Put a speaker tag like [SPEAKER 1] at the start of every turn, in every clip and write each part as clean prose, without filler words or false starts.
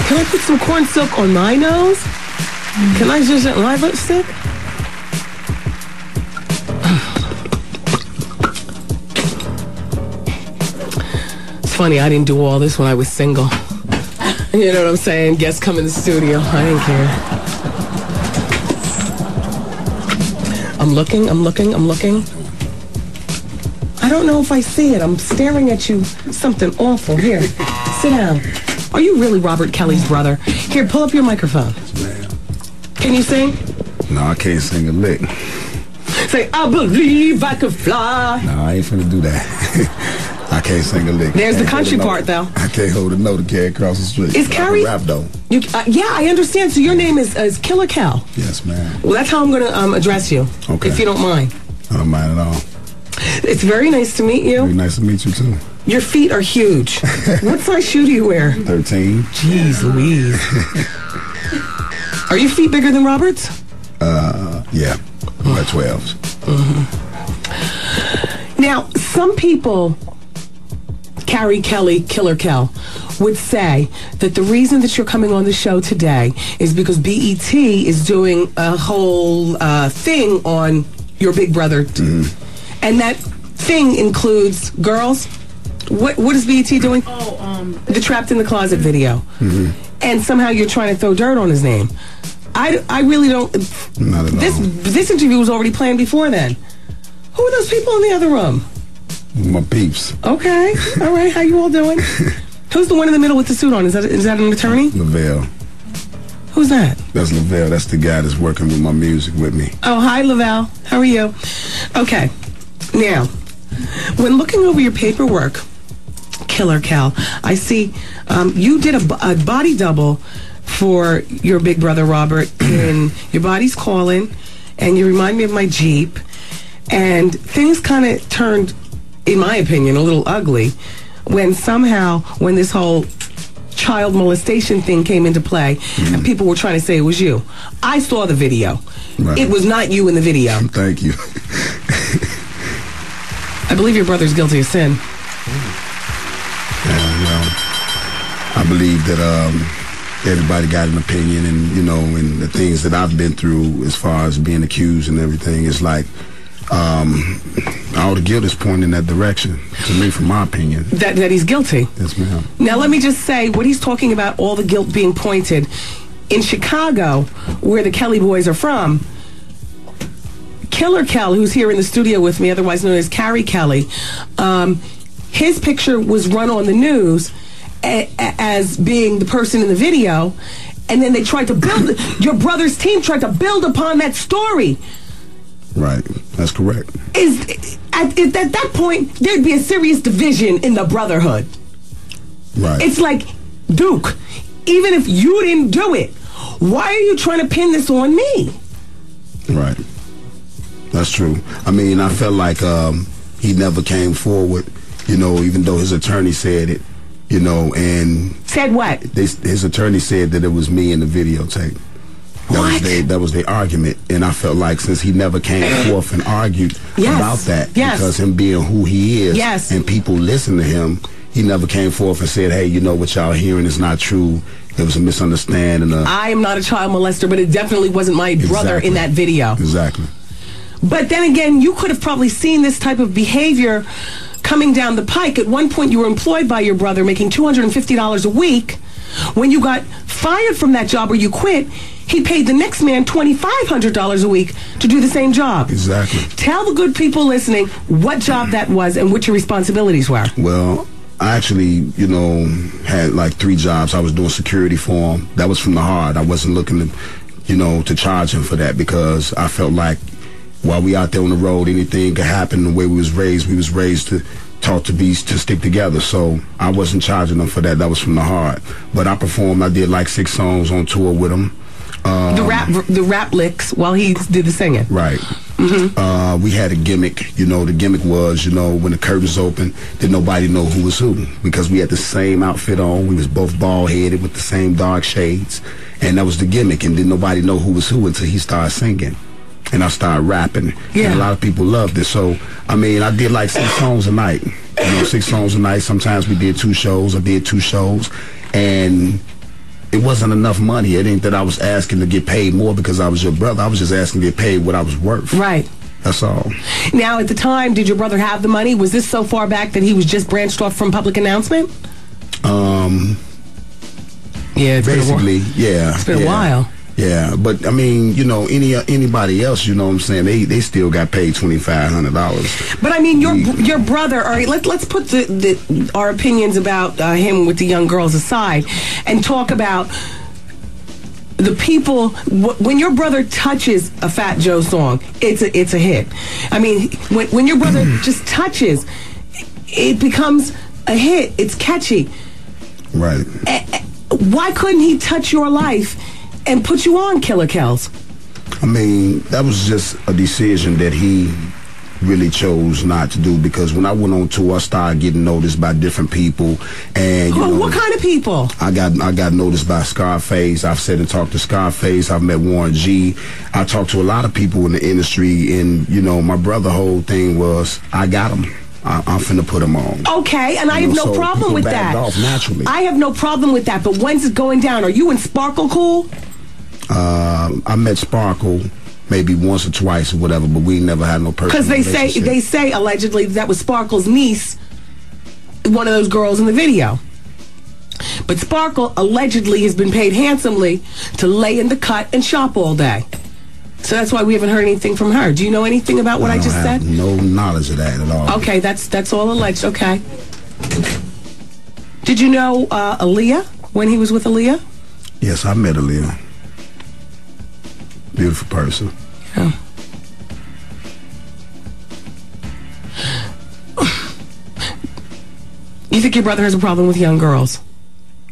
[SPEAKER 1] Can I put some corn silk on my nose? Can I just my lipstick? It's funny, I didn't do all this when I was single. You know what I'm saying? Guests come in the studio. I didn't care. I'm looking. I don't know if I see it. I'm staring at you. Something awful. Here, sit down. Are you really Robert Kelly's brother? Here, pull up your microphone.
[SPEAKER 2] Ma'am.
[SPEAKER 1] Can you sing?
[SPEAKER 2] No, I can't sing a lick.
[SPEAKER 1] Say, I believe I could fly.
[SPEAKER 2] No, I ain't finna do that. I can't sing a lick.
[SPEAKER 1] There's the country part, though.
[SPEAKER 2] I can't hold a note to carry across the street.
[SPEAKER 1] Is Carey?
[SPEAKER 2] Rap, though.
[SPEAKER 1] Yeah, I understand. So your name is Killer Cal.
[SPEAKER 2] Yes, ma'am.
[SPEAKER 1] Well, that's how I'm going to address you.
[SPEAKER 2] Okay.
[SPEAKER 1] If you don't mind.
[SPEAKER 2] I don't mind at all.
[SPEAKER 1] It's very nice to meet you.
[SPEAKER 2] Very nice to meet you, too.
[SPEAKER 1] Your feet are huge. What size shoe do you wear?
[SPEAKER 2] 13.
[SPEAKER 1] Jeez Louise. Are your feet bigger than Robert's?
[SPEAKER 2] Yeah. About 12s.
[SPEAKER 1] Mm-hmm. Now, some people, Carey, Kelly, Killer Kel, would say that the reason that you're coming on the show today is because BET is doing a whole thing on your big brother. Mm-hmm. And that thing includes girls. What is BET doing? The Trapped in the Closet video. Mm-hmm. And somehow you're trying to throw dirt on his name. I really don't.
[SPEAKER 2] Not at all.
[SPEAKER 1] This interview was already planned before then. Who are those people in the other room?
[SPEAKER 2] My peeps.
[SPEAKER 1] Okay. All right. How you all doing? Who's the one in the middle with the suit on? Is that an attorney?
[SPEAKER 2] Lavelle.
[SPEAKER 1] Who's that?
[SPEAKER 2] That's Lavelle. That's the guy that's working with my music with me.
[SPEAKER 1] Oh, hi, Lavelle. How are you? Okay. Now, when looking over your paperwork, Killer Cal, I see you did a body double for your big brother Robert in Your Body's Calling, and you remind me of my Jeep, and things kind of turned, in my opinion, a little ugly when this whole child molestation thing came into play, and people were trying to say it was you. I saw the video. Right. It was not you in the video.
[SPEAKER 2] Thank you.
[SPEAKER 1] I believe your brother's guilty of sin.
[SPEAKER 2] Yeah, well, I believe that everybody got an opinion, and the things that I've been through as far as being accused and everything is like all the guilt is pointing in that direction to me, from my opinion. That
[SPEAKER 1] he's guilty.
[SPEAKER 2] Yes, ma'am.
[SPEAKER 1] Now let me just say, what he's talking about, all the guilt being pointed in Chicago, where the Kelly boys are from. Killer Kel, who's here in the studio with me, otherwise known as Carey Kelly, his picture was run on the news as being the person in the video, and then they tried to build, your brother's team tried to build upon that story.
[SPEAKER 2] Right, that's correct.
[SPEAKER 1] At that point, there'd be a serious division in the brotherhood.
[SPEAKER 2] Right.
[SPEAKER 1] It's like, Duke, even if you didn't do it, why are you trying to pin this on me?
[SPEAKER 2] Right. That's true. I mean, I felt like he never came forward, even though his attorney said it, and... Said what? His attorney said that it was me in the videotape. That was their argument, and I felt like since he never came forth and argued about that, because him being who he is, and people listen to him, he never came forth and said, hey, what y'all hearing is not true. It was a misunderstanding.
[SPEAKER 1] I am not a child molester, but it definitely wasn't my brother in that video.
[SPEAKER 2] Exactly.
[SPEAKER 1] But then again, you could have probably seen this type of behavior coming down the pike. At one point, you were employed by your brother making $250 a week. When you got fired from that job or you quit, he paid the next man $2,500 a week to do the same job.
[SPEAKER 2] Exactly.
[SPEAKER 1] Tell the good people listening what job that was and what your responsibilities were.
[SPEAKER 2] Well, I actually, had like 3 jobs. I was doing security for him. That was from the heart. I wasn't looking to, to charge him for that, because I felt like while we out there on the road, anything could happen. The way we was raised to stick together. So I wasn't charging them for that. That was from the heart. But I performed. I did like 6 songs on tour with him.
[SPEAKER 1] The rap licks while he did the singing.
[SPEAKER 2] Right. Mm-hmm. We had a gimmick. The gimmick was, when the curtains open, did nobody know who was who, because we had the same outfit on. We was both bald-headed with the same dark shades, and that was the gimmick. And didn't nobody know who was who until he started singing. And I started rapping, and a lot of people loved it. So, I mean, I did like 6 songs a night. 6 songs a night. Sometimes we did 2 shows. I did 2 shows, and it wasn't enough money. It ain't that I was asking to get paid more because I was your brother. I was just asking to get paid what I was worth.
[SPEAKER 1] Right.
[SPEAKER 2] That's all.
[SPEAKER 1] Now, at the time, did your brother have the money? Was this so far back that he was just branched off from public announcement? Yeah, it's
[SPEAKER 2] basically,
[SPEAKER 1] yeah. It's been a while.
[SPEAKER 2] Yeah, but I mean, you know, anybody else, you know what I'm saying? They still got paid $2,500.
[SPEAKER 1] But I mean, your brother. All right, let's put our opinions about him with the young girls aside, and talk about the people. When your brother touches a Fat Joe song, it's a hit. I mean, when your brother just touches, it becomes a hit. It's catchy.
[SPEAKER 2] Right.
[SPEAKER 1] Why couldn't he touch your life and put you on Killer Kells?
[SPEAKER 2] I mean, that was just a decision that he really chose not to do, because when I went on tour, I started getting noticed by different people. And you know,
[SPEAKER 1] what kind of people?
[SPEAKER 2] I got noticed by Scarface. I've said and talked to Scarface. I've met Warren G. I talked to a lot of people in the industry, and you know, my brother whole thing was, I got him. I'm finna put him on. Okay, and I have no problem with that.
[SPEAKER 1] Off naturally. I have no problem with that, but when's it going down? Are you and Sparkle cool?
[SPEAKER 2] I met Sparkle maybe once or twice or whatever, but we never had no personal relationship.
[SPEAKER 1] Because they say allegedly that was Sparkle's niece, one of those girls in the video. But Sparkle allegedly has been paid handsomely to lay in the cut and shop all day. So that's why we haven't heard anything from her. Do you know anything about what I just said?
[SPEAKER 2] No knowledge of that at all.
[SPEAKER 1] Okay, that's all alleged. Okay. Did you know Aaliyah when he was with Aaliyah?
[SPEAKER 2] Yes, I met Aaliyah. Beautiful person.
[SPEAKER 1] Yeah. You think your brother has a problem with young girls?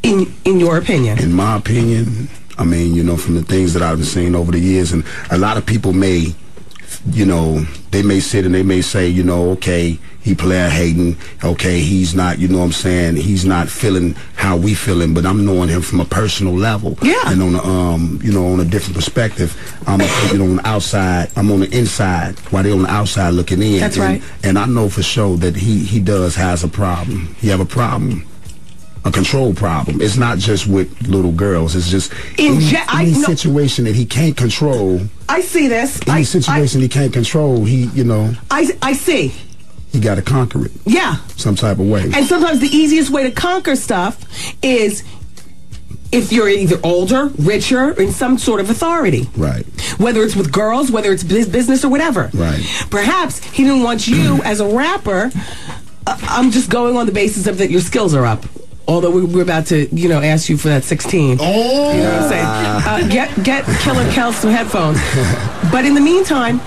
[SPEAKER 1] In your opinion?
[SPEAKER 2] In my opinion, I mean, you know, from the things that I've seen over the years, and a lot of people may, you know, they may sit and they may say, you know, okay, he player hating, okay, he's not, you know what I'm saying, he's not feeling how we feeling, but I'm knowing him from a personal level.
[SPEAKER 1] Yeah.
[SPEAKER 2] And on a, you know, on a different perspective. I'm, you know, on the outside, I'm on the inside, while they're on the outside looking in.
[SPEAKER 1] That's right.
[SPEAKER 2] And I know for sure that he has a problem. He have a problem. A control problem. It's not just with little girls. It's just any situation that he can't control.
[SPEAKER 1] I see this.
[SPEAKER 2] Any situation he can't control, you know.
[SPEAKER 1] I see.
[SPEAKER 2] He got to conquer it.
[SPEAKER 1] Yeah.
[SPEAKER 2] Some type of way.
[SPEAKER 1] And sometimes the easiest way to conquer stuff is if you're either older, richer, or in some sort of authority.
[SPEAKER 2] Right.
[SPEAKER 1] Whether it's with girls, whether it's business or whatever.
[SPEAKER 2] Right.
[SPEAKER 1] Perhaps he didn't want you as a rapper. I'm just going on the basis of that your skills are up. Although we're about to, you know, ask you for that 16.
[SPEAKER 2] Oh!
[SPEAKER 1] You know what I'm saying? Get Killer Kells some headphones. But in the meantime,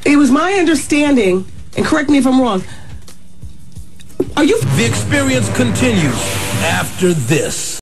[SPEAKER 1] it was my understanding, and correct me if I'm wrong,
[SPEAKER 3] The experience continues after this.